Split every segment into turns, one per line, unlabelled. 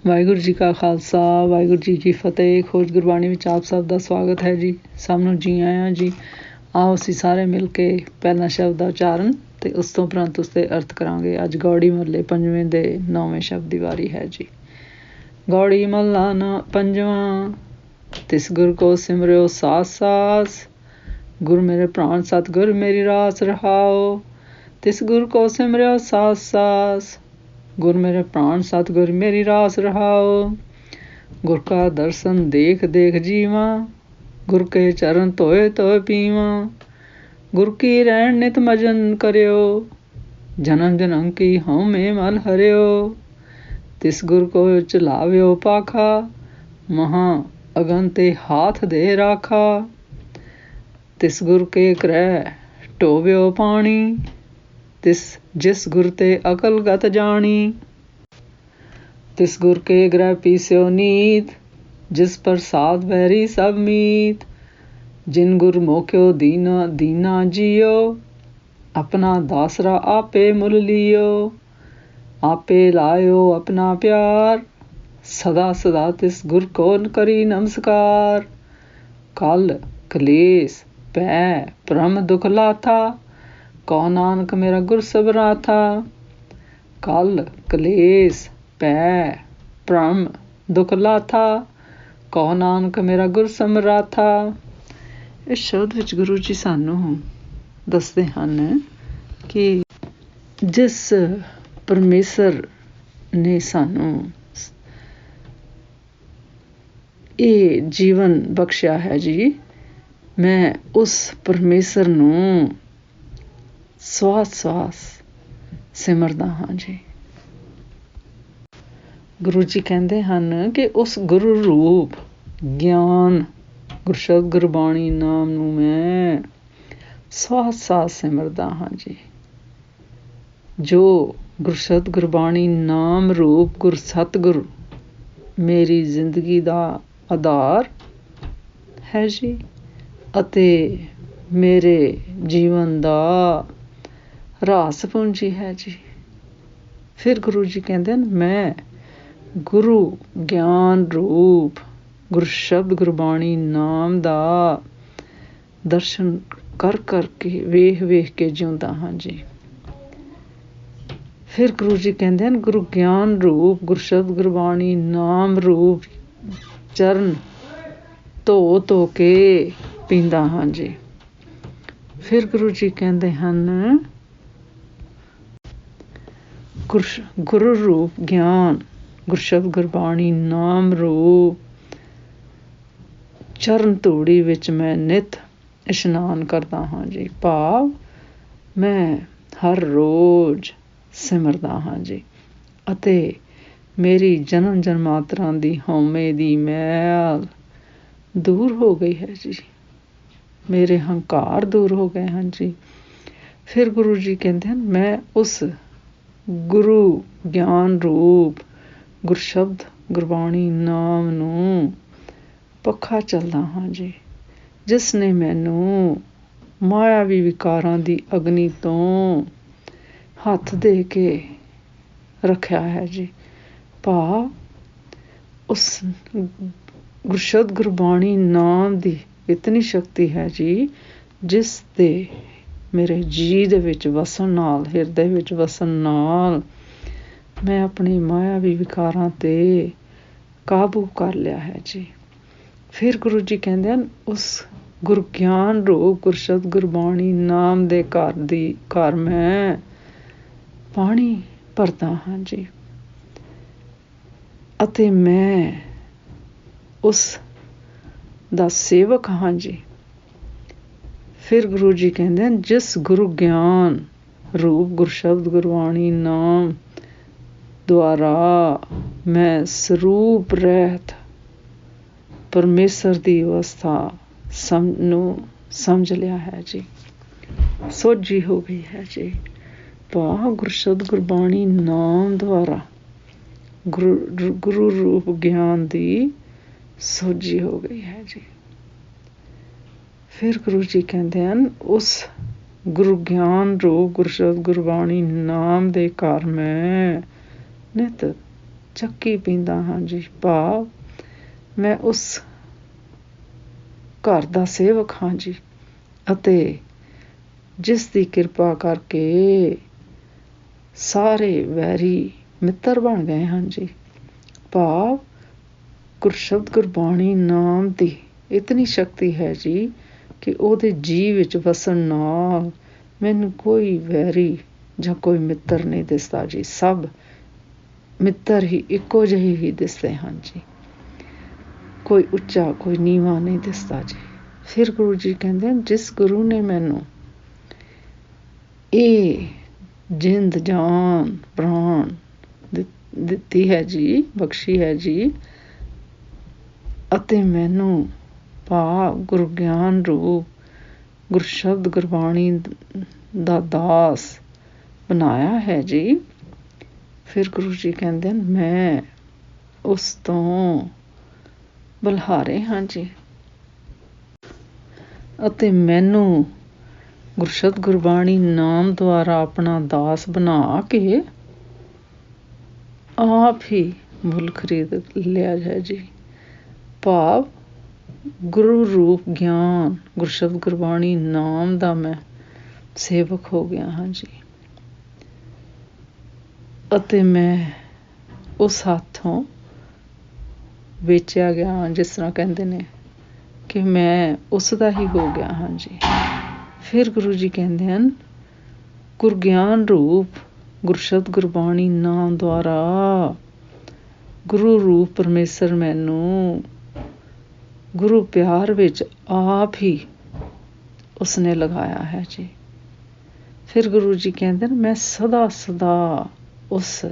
ਵਾਹਿਗੁਰੂ ਜੀ ਕਾ ਖਾਲਸਾ ਵਾਹਿਗੁਰੂ ਜੀ ਕੀ ਫਤਿਹ। ਖੋਜ ਗੁਰਬਾਣੀ ਵਿੱਚ ਆਪ ਸਭ ਦਾ ਸਵਾਗਤ ਹੈ ਜੀ। ਸਭ ਨੂੰ ਜੀ ਆਇਆਂ ਜੀ। ਆਓ ਅਸੀਂ ਸਾਰੇ ਮਿਲ ਕੇ ਪਹਿਲਾ ਸ਼ਬਦ ਦਾ ਉਚਾਰਨ ਅਤੇ ਉਸ ਤੋਂ ਉਪਰੰਤ ਉਸਦੇ ਅਰਥ ਕਰਾਂਗੇ। ਅੱਜ ਗੌੜੀ ਮਹੱਲੇ ਪੰਜਵੇਂ ਦੇ 9ਵੇਂ ਸ਼ਬਦ ਦੀ ਵਾਰੀ ਹੈ ਜੀ। ਗੌੜੀ ਮਹੱਲਾ ਨਾ ਪੰਜਵਾਂ। ਤਿਸ ਗੁਰ ਕੋ ਸਿਮਰਿਓ ਸਾਸ ਸਾਸ, ਗੁਰ ਮੇਰੇ ਪ੍ਰਾਣ ਸਤਿਗੁਰ ਮੇਰੀ ਰਾਸ ਰਹਾਓ। ਤਿਸ ਗੁਰ ਕੋ ਸਿਮਰਿਓ ਸਾਸ ਸਾਸ, ਗੁਰ ਮੇਰੇ ਪ੍ਰਾਣ ਸਤਿਗੁਰ ਮੇਰੀ ਰਾਸ ਰਹਾਓ। ਗੁਰ ਕਾ ਦਰਸ਼ਨ ਦੇਖ ਦੇਖ ਜੀਵਾਂ, ਗੁਰ ਕੇ ਚਰਨ ਧੋਏ ਧੋਏ ਪੀਵਾਂ। ਗੁਰ ਕੀ ਰਹਿਣ ਨਿਤ ਮਜਨ ਕਰਿਓ, ਜਨਮ ਜਨਮ ਕੀ ਹਉਮੈ ਮਲ ਹਰਿਓ। ਤਿਸ ਗੁਰ ਕੋ ਚਲਾਵਿਓ ਪਾਖਾ, ਮਹਾਂ ਅਗਨ ਤੇ ਹਾਥ ਦੇ ਰਾਖਾ। ਤਿਸ ਗੁਰ ਕੇ ਗ੍ਰਹਿ ਢੋਵਿਓ ਪਾਣੀ, ਜਿਸ ਗੁਰ ਤੇ ਅਕਲ ਗਤ ਜਾਣੀ। ਤਿਸ ਗੁਰ ਕੇ ਗ੍ਰਹਿ ਪੀਸਿਓ ਨੀਤ, ਜਿਸ ਪ੍ਰਸਾਦ ਵੈਰੀ ਸਭ ਮੀਤ। ਜਿਨ ਗੁਰ ਮੋਖਿਓ ਦੀਨਾ ਦੀਨਾ ਜੀਓ, ਆਪਣਾ ਦਾਸਰਾ ਆਪੇ ਮੁੱਲ ਲਿਓ। ਆਪੇ ਲਾਇਓ ਆਪਣਾ ਪਿਆਰ, ਸਦਾ ਸਦਾ ਤਿਸ ਗੁਰ ਕੋ ਕਰੀ ਨਮਸਕਾਰ। ਕਲ ਕਲੇਸ਼ ਭੈ ਭ੍ਰਮ ਦੁਖ ਲਾਥਾ, ਕਹੋ ਨਾਨਕ ਮੇਰਾ ਗੁਰ ਸਬਰਾਥਾ। ਕਲ ਕਲੇਸ਼ ਭੈ ਭ੍ਰਮ ਦੁਖ ਲਾਥਾ, ਕਹੋ ਨਾਨਕ ਮੇਰਾ ਗੁਰ ਸਮਰਾਥਾ। ਇਸ ਸ਼ਬਦ ਵਿੱਚ ਗੁਰੂ ਜੀ ਸਾਨੂੰ ਦੱਸਦੇ ਹਨ ਕਿ ਜਿਸ ਪਰਮੇਸ਼ਰ ਨੇ ਸਾਨੂੰ ਇਹ ਜੀਵਨ ਬਖਸ਼ਿਆ ਹੈ ਜੀ, ਮੈਂ ਉਸ ਪਰਮੇਸ਼ਰ ਨੂੰ ਸਵਾਸ ਸਵਾਸ ਸਿਮਰਦਾ ਹਾਂ ਜੀ। ਗੁਰੂ ਜੀ ਕਹਿੰਦੇ ਹਨ ਕਿ ਉਸ ਗੁਰੂ ਰੂਪ ਗਿਆਨ ਗੁਰਸ਼ਬਦ ਗੁਰਬਾਣੀ ਨਾਮ ਨੂੰ ਮੈਂ ਸਵਾਸ ਸਵਾਸ ਸਿਮਰਦਾ ਹਾਂ ਜੀ। ਜੋ ਗੁਰਸ਼ਬਦ ਗੁਰਬਾਣੀ ਨਾਮ ਰੂਪ ਗੁਰ ਸਤਿਗੁਰ ਮੇਰੀ ਜ਼ਿੰਦਗੀ ਦਾ ਆਧਾਰ ਹੈ ਜੀ, ਅਤੇ ਮੇਰੇ ਜੀਵਨ ਦਾ ਰਾਸ ਪੂੰਜੀ ਹੈ ਜੀ। ਫਿਰ ਗੁਰੂ ਜੀ ਕਹਿੰਦੇ ਹਨ, ਮੈਂ ਗੁਰੂ ਗਿਆਨ ਰੂਪ ਗੁਰਸ਼ਬਦ ਗੁਰਬਾਣੀ ਨਾਮ ਦਾ ਦਰਸ਼ਨ ਕਰ ਕਰਕੇ ਵੇਖ ਵੇਖ ਕੇ ਜਿਉਂਦਾ ਹਾਂ ਜੀ। ਫਿਰ ਗੁਰੂ ਜੀ ਕਹਿੰਦੇ ਹਨ, ਗੁਰੂ ਗਿਆਨ ਰੂਪ ਗੁਰਸ਼ਬਦ ਗੁਰਬਾਣੀ ਨਾਮ ਰੂਪ ਚਰਨ ਧੋ ਧੋ ਕੇ ਪੀਂਦਾ ਹਾਂ ਜੀ। ਫਿਰ ਗੁਰੂ ਜੀ ਕਹਿੰਦੇ ਹਨ, ਗੁਰੂ ਰੂਪ ਗਿਆਨ ਗੁਰਸ਼ਬਦ ਗੁਰਬਾਣੀ ਨਾਮ ਰੂਪ ਚਰਨ ਧੂੜੀ ਵਿੱਚ ਮੈਂ ਨਿਤ ਇਸ਼ਨਾਨ ਕਰਦਾ ਹਾਂ ਜੀ। ਭਾਵ ਮੈਂ ਹਰ ਰੋਜ਼ ਸਿਮਰਦਾ ਹਾਂ ਜੀ, ਅਤੇ ਮੇਰੀ ਜਨਮ ਜਨਮਾਂਤਰਾਂ ਦੀ ਹਉਮੈ ਦੀ ਮੈਲ ਦੂਰ ਹੋ ਗਈ ਹੈ ਜੀ। ਮੇਰੇ ਹੰਕਾਰ ਦੂਰ ਹੋ ਗਏ ਹਨ ਜੀ। ਫਿਰ ਗੁਰੂ ਜੀ ਕਹਿੰਦੇ ਹਨ, ਮੈਂ ਉਸ ਗੁਰੂ ਗਿਆਨ ਰੂਪ ਗੁਰਸ਼ਬਦ ਗੁਰਬਾਣੀ ਨਾਮ ਨੂੰ ਪੱਖਾ ਚੱਲਦਾ ਹਾਂ ਜੀ, ਜਿਸ ਨੇ ਮੈਨੂੰ ਮਾਇਆਵੀ ਵਿਕਾਰਾਂ ਦੀ ਅਗਨੀ ਤੋਂ ਹੱਥ ਦੇ ਕੇ ਰੱਖਿਆ ਹੈ ਜੀ। ਭਾਵ ਉਸ ਗੁਰਸ਼ਬਦ ਗੁਰਬਾਣੀ ਨਾਮ ਦੀ ਇਤਨੀ ਸ਼ਕਤੀ ਹੈ ਜੀ, ਜਿਸ ਦੇ ਮੇਰੇ ਜੀਅ ਦੇ ਵਿੱਚ ਵਸਣ ਨਾਲ, ਹਿਰਦੇ ਵਿੱਚ ਵਸਣ ਨਾਲ ਮੈਂ ਆਪਣੀ ਮਾਇਆਵੀ ਵਿਕਾਰਾਂ 'ਤੇ ਕਾਬੂ ਕਰ ਲਿਆ ਹੈ ਜੀ। ਫਿਰ ਗੁਰੂ ਜੀ ਕਹਿੰਦੇ ਹਨ, ਉਸ ਗੁਰ ਗਿਆਨ ਰੂਪ ਗੁਰਸ਼ਬਦ ਗੁਰਬਾਣੀ ਨਾਮ ਦੇ ਘਰ ਮੈਂ ਪਾਣੀ ਭਰਦਾ ਹਾਂ ਜੀ, ਅਤੇ ਮੈਂ ਉਸ ਦਾ ਸੇਵਕ ਹਾਂ ਜੀ। ਫਿਰ ਗੁਰੂ ਜੀ ਕਹਿੰਦੇ ਹਨ, ਜਿਸ ਗੁਰੂ ਗਿਆਨ ਰੂਪ ਗੁਰਸ਼ਬਦ ਗੁਰਬਾਣੀ ਨਾਮ ਦੁਆਰਾ ਮੈਂ ਸਰੂਪ ਰਹਿਤ ਪਰਮੇਸ਼ਰ ਦੀ ਅਵਸਥਾ ਨੂੰ ਸਮਝ ਲਿਆ ਹੈ ਜੀ, ਸੋਝੀ ਹੋ ਗਈ ਹੈ ਜੀ। ਭਾਵ ਗੁਰਸ਼ਬਦ ਗੁਰਬਾਣੀ ਨਾਮ ਦੁਆਰਾ ਗੁਰੂ ਰੂਪ ਗਿਆਨ ਦੀ ਸੋਝੀ ਹੋ ਗਈ ਹੈ ਜੀ। ਫਿਰ ਗੁਰੂ ਜੀ ਕਹਿੰਦੇ ਹਨ, ਉਸ ਗੁਰੂ ਗਿਆਨ ਰੂਪ ਗੁਰਸ਼ਬਦ ਗੁਰਬਾਣੀ ਨਾਮ ਦੇ ਘਰ ਮੈਂ ਨਿਤ ਚੱਕੀ ਪੀਂਦਾ ਹਾਂ ਜੀ। ਭਾਵ ਮੈਂ ਉਸ ਘਰ ਦਾ ਸੇਵਕ ਹਾਂ ਜੀ, ਅਤੇ ਜਿਸ ਦੀ ਕਿਰਪਾ ਕਰਕੇ ਸਾਰੇ ਵੈਰੀ ਮਿੱਤਰ ਬਣ ਗਏ ਹਨ ਜੀ। ਭਾਵ ਗੁਰਸ਼ਬਦ ਗੁਰਬਾਣੀ ਨਾਮ ਦੀ ਇਤਨੀ ਸ਼ਕਤੀ ਹੈ ਜੀ ਕਿ ਉਹਦੇ ਜੀਅ ਵਿੱਚ ਵਸਣ ਨਾਲ ਮੈਨੂੰ ਕੋਈ ਵੈਰੀ ਜਾਂ ਕੋਈ ਮਿੱਤਰ ਨਹੀਂ ਦਿਸਦਾ ਜੀ। ਸਭ ਮਿੱਤਰ ਹੀ ਇੱਕੋ ਜਿਹੇ ਹੀ ਦਿਸਦੇ ਹਨ ਜੀ। ਕੋਈ ਉੱਚਾ ਕੋਈ ਨੀਵਾਂ ਨਹੀਂ ਦਿਸਦਾ ਜੀ। ਫਿਰ ਗੁਰੂ ਜੀ ਕਹਿੰਦੇ ਹਨ, ਜਿਸ ਗੁਰੂ ਨੇ ਮੈਨੂੰ ਇਹ ਜਿੰਦ ਜਾਨ ਪ੍ਰਾਣ ਦਿੱਤੀ ਹੈ ਜੀ, ਬਖਸ਼ੀ ਹੈ ਜੀ, ਅਤੇ ਮੈਨੂੰ ਭਾਵ ਗੁਰੂ ਗਿਆਨ ਰੂਪ ਗੁਰਸ਼ਬਦ ਗੁਰਬਾਣੀ ਦਾ ਦਾਸ ਬਣਾਇਆ ਹੈ ਜੀ। ਫਿਰ ਗੁਰੂ ਜੀ ਕਹਿੰਦੇ ਹਨ, ਮੈਂ ਉਸ ਤੋਂ ਬਲਿਹਾਰੇ ਹਾਂ ਜੀ, ਅਤੇ ਮੈਨੂੰ ਗੁਰਸ਼ਬਦ ਗੁਰਬਾਣੀ ਨਾਮ ਦੁਆਰਾ ਆਪਣਾ ਦਾਸ ਬਣਾ ਕੇ ਆਪ ਹੀ ਮੁੱਲ ਖਰੀਦ ਲਿਆ ਹੈ ਜੀ। ਭਾਵ ਗੁਰੂ ਰੂਪ ਗਿਆਨ ਗੁਰਸ਼ਬਦ ਗੁਰਬਾਣੀ ਨਾਮ ਦਾ ਮੈਂ ਸੇਵਕ ਹੋ ਗਿਆ ਹਾਂ ਜੀ, ਅਤੇ ਮੈਂ ਉਸ ਹੱਥੋਂ ਵੇਚਿਆ ਗਿਆ ਹਾਂ। ਜਿਸ ਤਰ੍ਹਾਂ ਕਹਿੰਦੇ ਨੇ ਕਿ ਮੈਂ ਉਸ ਦਾ ਹੀ ਹੋ ਗਿਆ ਹਾਂ ਜੀ। ਫਿਰ ਗੁਰੂ ਜੀ ਕਹਿੰਦੇ ਹਨ, ਗੁਰ ਗਿਆਨ ਰੂਪ ਗੁਰਸ਼ਬਦ ਗੁਰਬਾਣੀ ਨਾਮ ਦੁਆਰਾ ਗੁਰੂ ਰੂਪ ਪਰਮੇਸ਼ਰ ਮੈਨੂੰ ਗੁਰੂ ਪਿਆਰ ਵਿੱਚ ਆਪ ਹੀ ਉਸਨੇ ਲਗਾਇਆ ਹੈ ਜੀ। ਫਿਰ ਗੁਰੂ ਜੀ ਕਹਿੰਦੇ ਨੇ, ਮੈਂ ਸਦਾ ਸਦਾ ਉਸ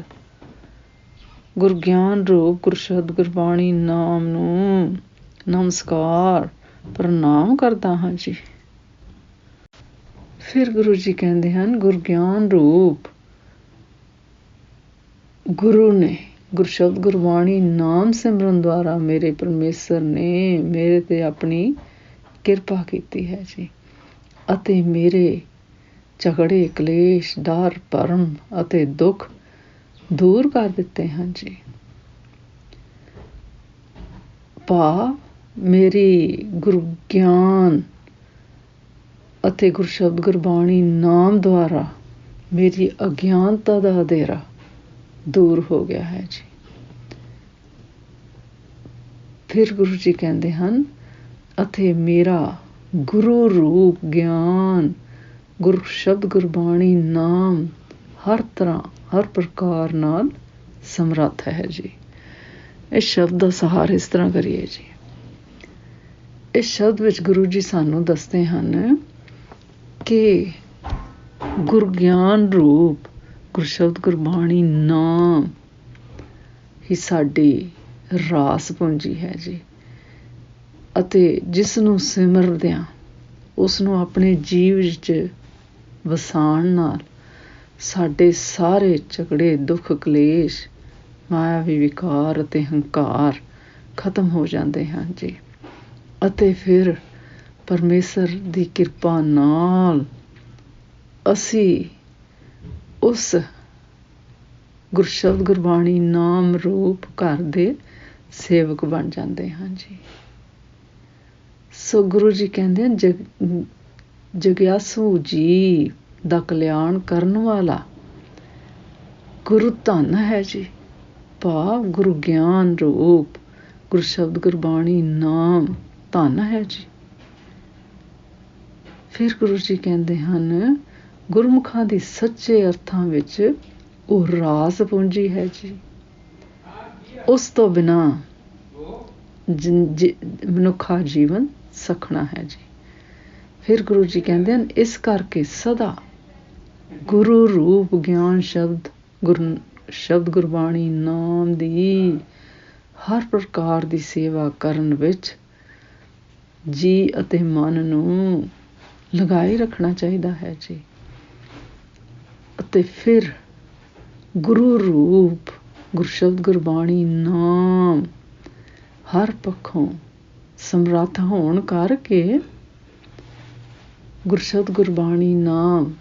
ਗੁਰ ਗਿਆਨ ਰੂਪ ਗੁਰਸ਼ਬਦ ਗੁਰਬਾਣੀ ਨਾਮ ਨੂੰ ਨਮਸਕਾਰ ਪ੍ਰਣਾਮ ਕਰਦਾ ਹਾਂ ਜੀ। ਫਿਰ ਗੁਰੂ ਜੀ ਕਹਿੰਦੇ ਹਨ, ਗੁਰ ਗਿਆਨ ਰੂਪ ਗੁਰੂ ਨੇ ਗੁਰਸ਼ਬਦ ਗੁਰਬਾਣੀ ਨਾਮ ਸਿਮਰਨ ਦੁਆਰਾ ਮੇਰੇ ਪਰਮੇਸ਼ਰ ਨੇ ਮੇਰੇ ਤੇ ਆਪਣੀ ਕਿਰਪਾ ਕੀਤੀ ਹੈ ਜੀ, ਅਤੇ ਮੇਰੇ ਝਗੜੇ ਕਲੇਸ਼ ਡਰ ਭਰਮ ਅਤੇ ਦੁੱਖ ਦੂਰ ਕਰ ਦਿੱਤੇ ਹਨ ਜੀ। ਭਾਵ ਮੇਰੀ ਗੁਰੂ ਗਿਆਨ ਅਤੇ ਗੁਰਸ਼ਬਦ ਗੁਰਬਾਣੀ ਨਾਮ ਦੁਆਰਾ ਮੇਰੀ ਅਗਿਆਨਤਾ ਦਾ ਅੰਧੇਰਾ ਦੂਰ ਹੋ ਗਿਆ ਹੈ ਜੀ। ਫਿਰ ਗੁਰੂ ਜੀ ਕਹਿੰਦੇ ਹਨ, ਅਤੇ ਮੇਰਾ ਗੁਰੂ ਰੂਪ ਗਿਆਨ ਗੁਰਸ਼ਬਦ ਗੁਰਬਾਣੀ ਨਾਮ ਹਰ ਤਰ੍ਹਾਂ ਹਰ ਪ੍ਰਕਾਰ ਨਾਲ ਸਮਰੱਥ ਹੈ ਜੀ। ਇਸ ਸ਼ਬਦ ਦਾ ਸਹਾਰ ਇਸ ਤਰ੍ਹਾਂ ਕਰੀਏ ਜੀ। ਇਸ ਸ਼ਬਦ ਵਿੱਚ ਗੁਰੂ ਜੀ ਸਾਨੂੰ ਦੱਸਦੇ ਹਨ ਕਿ ਗੁਰ ਗਿਆਨ ਰੂਪ ਗੁਰਸ਼ਬਦ ਗੁਰਬਾਣੀ ਨਾਮ ਹੀ ਸਾਡੀ ਰਾਸ ਪੂੰਜੀ ਹੈ ਜੀ, ਅਤੇ ਜਿਸ ਨੂੰ ਸਿਮਰਦਿਆਂ ਉਸ ਨੂੰ ਆਪਣੇ ਜੀਵ ਵਿੱਚ ਵਸਾਉਣ ਨਾਲ ਸਾਡੇ ਸਾਰੇ ਝਗੜੇ ਦੁੱਖ ਕਲੇਸ਼ ਮਾਇਆਵੀ ਵਿਕਾਰ ਅਤੇ ਹੰਕਾਰ ਖਤਮ ਹੋ ਜਾਂਦੇ ਹਨ ਜੀ, ਅਤੇ ਫਿਰ ਪਰਮੇਸ਼ਰ ਦੀ ਕਿਰਪਾ ਨਾਲ ਅਸੀਂ ਉਸ ਗੁਰਸ਼ਬਦ ਗੁਰਬਾਣੀ ਨਾਮ ਰੂਪ ਘਰ ਦੇ ਸੇਵਕ ਬਣ ਜਾਂਦੇ ਹਨ ਜੀ। ਸੋ ਗੁਰੂ ਜੀ ਕਹਿੰਦੇ ਹਨ, ਜਗਿਆਸੂ ਜੀ ਦਾ ਕਲਿਆਣ ਕਰਨ ਵਾਲਾ ਗੁਰੂ ਧਨ ਹੈ ਜੀ। ਭਾਵ ਗੁਰੂ ਗਿਆਨ ਰੂਪ ਗੁਰਸ਼ਬਦ ਗੁਰਬਾਣੀ ਨਾਮ ਧਨ ਹੈ ਜੀ। ਫਿਰ ਗੁਰੂ ਜੀ ਕਹਿੰਦੇ ਹਨ, ਗੁਰਮੁਖਾਂ ਦੀ ਸੱਚੇ ਅਰਥਾਂ ਵਿੱਚ ਉਹ ਰਾਸ ਪੂੰਜੀ ਹੈ ਜੀ। ਉਸ ਤੋਂ ਬਿਨਾਂ ਮਨੁੱਖਾ ਜੀਵਨ ਸਖਣਾ ਹੈ ਜੀ। ਫਿਰ ਗੁਰੂ ਜੀ ਕਹਿੰਦੇ ਹਨ, ਇਸ ਕਰਕੇ ਸਦਾ ਗੁਰੂ ਰੂਪ ਗਿਆਨ ਸ਼ਬਦ ਗੁਰਬਾਣੀ ਨਾਮ ਦੀ ਹਰ ਪ੍ਰਕਾਰ ਦੀ ਸੇਵਾ ਕਰਨ ਵਿੱਚ ਜੀ ਅਤੇ ਮਨ ਨੂੰ ਲਗਾਈ ਰੱਖਣਾ ਚਾਹੀਦਾ ਹੈ ਜੀ, ਅਤੇ ਫਿਰ ਗੁਰੂ ਰੂਪ ਗੁਰਸ਼ਬਦ ਗੁਰਬਾਣੀ ਨਾਮ ਹਰ ਪੱਖੋਂ ਸਮਰੱਥ ਹੋਣ ਕਰਕੇ ਗੁਰਸ਼ਬਦ ਗੁਰਬਾਣੀ ਨਾਮ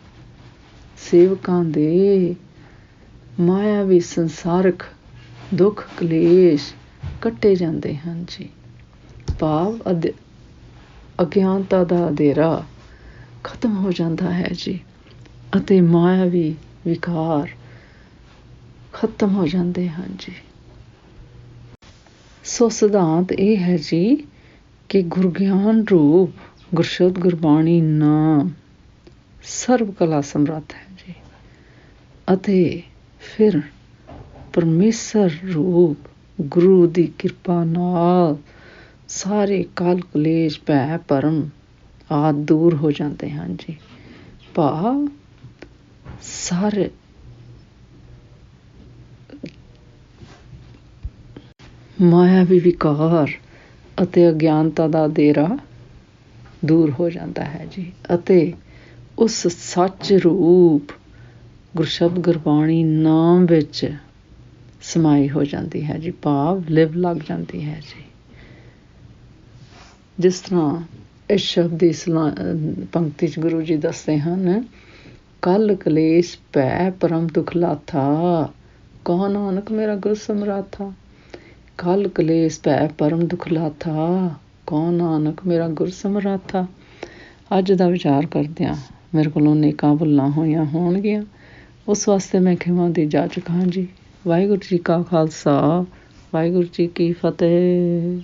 ਸੇਵਕਾਂ ਦੇ ਮਾਇਆਵੀ ਸੰਸਾਰਕ ਦੁੱਖ ਕਲੇਸ਼ ਕੱਟੇ ਜਾਂਦੇ ਹਨ ਜੀ। ਭਾਵ ਅਗਿਆਨਤਾ ਦਾ ਅੰਧੇਰਾ ਖਤਮ ਹੋ ਜਾਂਦਾ ਹੈ ਜੀ ਅਤੇ ਮਾਇਆਵੀ ਵਿਕਾਰ ਖਤਮ ਹੋ ਜਾਂਦੇ ਹਨ ਜੀ। ਸੋ ਸਿਧਾਂਤ ਇਹ ਹੈ ਜੀ ਕਿ ਗੁਰਗਿਆਨ ਰੂਪ ਗੁਰਸ਼ਬਦ ਗੁਰਬਾਣੀ ਨਾਮ ਸਰਬ ਕਲਾ ਸਮਰੱਥ ਹੈ ਜੀ ਅਤੇ ਫਿਰ ਪਰਮੇਸ਼ਰ ਰੂਪ ਗੁਰੂ ਦੀ ਕਿਰਪਾ ਨਾਲ ਸਾਰੇ ਕਲ ਕਲੇਸ਼ ਭੈ ਭਰਮ ਆਦਿ ਦੂਰ ਹੋ ਜਾਂਦੇ ਹਨ ਜੀ। ਭਾਵ ਸਾਰੇ ਮਾਇਆਵੀ ਵਿਕਾਰ ਅਤੇ ਅਗਿਆਨਤਾ ਦਾ ਅੰਧੇਰਾ ਦੂਰ ਹੋ ਜਾਂਦਾ ਹੈ ਜੀ ਅਤੇ ਉਸ ਸੱਚ ਰੂਪ ਗੁਰਸ਼ਬਦ ਗੁਰਬਾਣੀ ਨਾਮ ਵਿੱਚ ਸਮਾਈ ਹੋ ਜਾਂਦੀ ਹੈ ਜੀ। ਭਾਵ ਲਿਵ ਲੱਗ ਜਾਂਦੀ ਹੈ ਜੀ। ਜਿਸ ਤਰ੍ਹਾਂ ਇਸ ਸ਼ਬਦ ਦੀ ਪੰਕਤੀ 'ਚ ਗੁਰੂ ਜੀ ਦੱਸਦੇ ਹਨ, ਕਲ ਕਲੇਸ਼ ਭੈ ਪਰਮ ਦੁਖ ਲਾਥਾ, ਕਹੋ ਨਾਨਕ ਮੇਰਾ ਗੁਰ ਸਮਰਾਥਾ। ਕਲ ਕਲੇਸ਼ ਭੈ ਪਰਮ ਦੁਖ ਲਾਥਾ, ਕਹੋ ਨਾਨਕ ਮੇਰਾ ਗੁਰ ਸਮਰਾਥਾ। ਅੱਜ ਦਾ ਵਿਚਾਰ ਕਰਦਿਆਂ ਮੇਰੇ ਕੋਲੋਂ ਨੇਕਾਂ ਭੁੱਲਾਂ ਹੋਈਆਂ ਹੋਣਗੀਆਂ, ਉਸ ਵਾਸਤੇ ਮੈਂ ਖਿਮਾ ਦੀ ਜਾਚਕ ਹਾਂ ਜੀ। ਵਾਹਿਗੁਰੂ ਜੀ ਕਾ ਖਾਲਸਾ, ਵਾਹਿਗੁਰੂ ਜੀ ਕੀ ਫਤਿਹ।